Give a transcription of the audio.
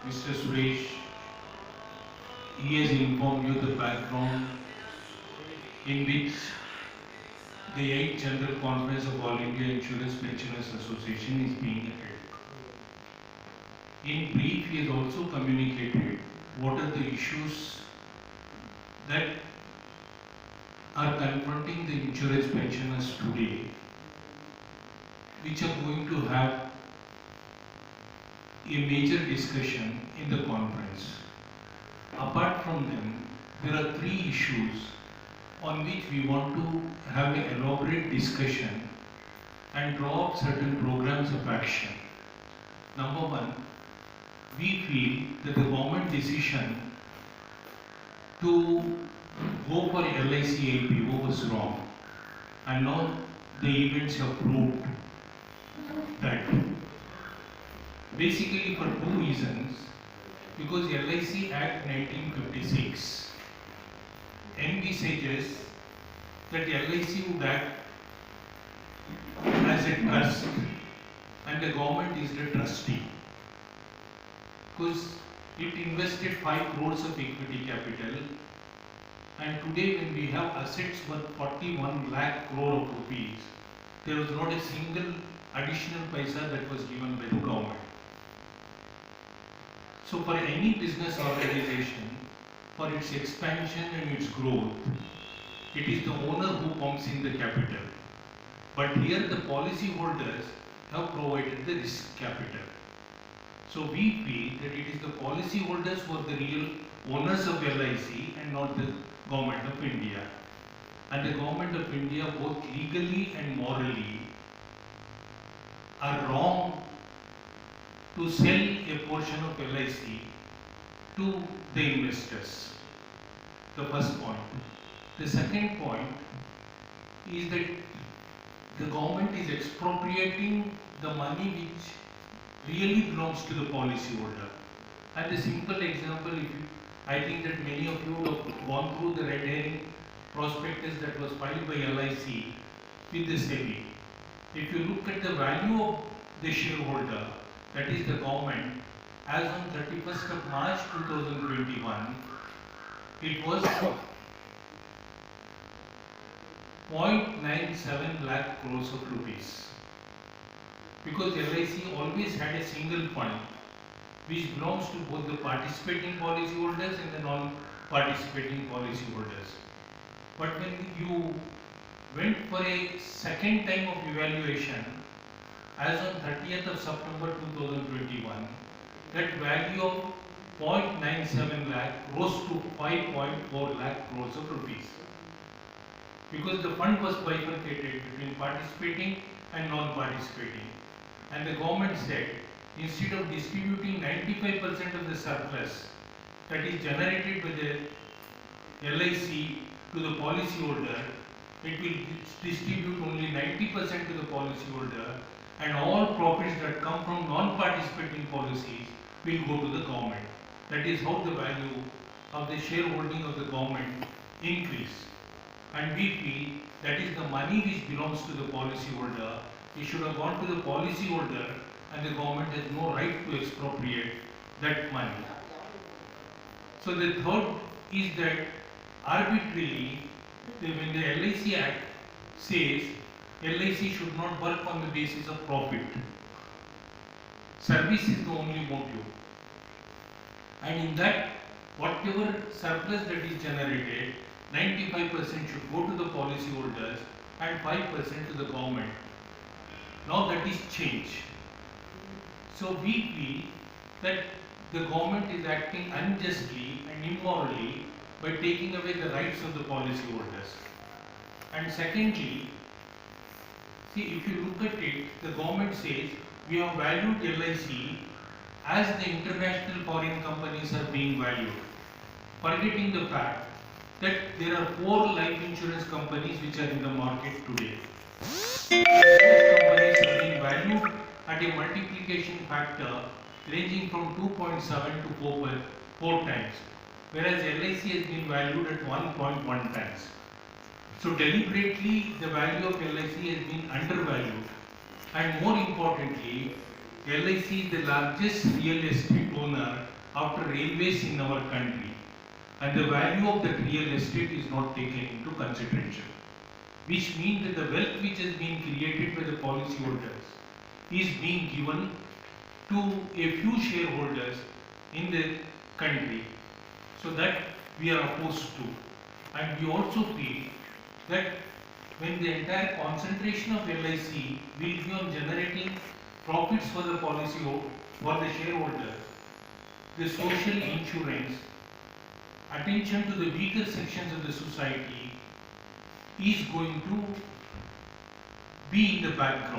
Mr. Suresh, he has informed you the background in which the 8th General Conference of All India Insurance Pensioners Association is being held. In brief, he has also communicated what are the issues that are confronting the insurance pensioners today, which are going to have a major discussion in the conference. Apart from them, there are three issues on which we want to have an elaborate discussion and draw up certain programs of action. Number one, we feel that the government decision to go for LIC IPO was wrong, and now the events have proved that. Basically for two reasons, because LIC Act 1956 envisages that LIC would act as a trust and the government is the trustee, because it invested 5 crores of equity capital, and today when we have assets worth 41 lakh crore of rupees, there was not a single additional paisa that was given by the government. So for any business organization, for its expansion and its growth, it is the owner who pumps in the capital. But here the policy holders have provided the risk capital. So we feel that it is the policy holders who are the real owners of LIC and not the government of India. And the government of India, both legally and morally, are wrong to sell a portion of LIC to the investors. The first point. The second point is that the government is expropriating the money which really belongs to the policyholder. And the simple example, I think that many of you have gone through the red herring prospectus that was filed by LIC with the SEBI. If you look at the value of the shareholder, that is the government, as on 31st of March 2021, it was 0.97 lakh crores of rupees. Because LIC always had a single fund which belongs to both the participating policyholders and the non-participating policyholders. But when you went for a second time of evaluation, as on 30th of September 2021, that value of 0.97 lakh rose to 5.4 lakh crores of rupees. Because the fund was bifurcated between participating and non-participating. And the government said, instead of distributing 95% of the surplus that is generated by the LIC to the policyholder, it will distribute only 90% to the policyholder, and all profits that come from non-participating policies will go to the government. That is how the value of the shareholding of the government increase. And we feel that is the money which belongs to the policyholder. It should have gone to the policyholder, and the government has no right to expropriate that money. So the third is that arbitrarily, when the LIC Act says LIC should not work on the basis of profit, service is the only motive. And in that, whatever surplus that is generated, 95% should go to the policyholders and 5% to the government. Now that is changed. So we feel that the government is acting unjustly and immorally by taking away the rights of the policyholders. And secondly, see, if you look at it, the government says we have valued LIC as the international foreign companies are being valued, forgetting the fact that there are 4 life insurance companies which are in the market today. Those companies are being valued at a multiplication factor ranging from 2.7 to 4 times, whereas LIC has been valued at 1.1 times. So deliberately the value of LIC has been undervalued, and more importantly, LIC is the largest real estate owner after railways in our country, and the value of that real estate is not taken into consideration, which means that the wealth which has been created by the policyholders is being given to a few shareholders in the country. So that we are opposed to. And we also feel that when the entire concentration of LIC will be on generating profits for the for the shareholders, the social insurance, attention to the weaker sections of the society is going to be in the background.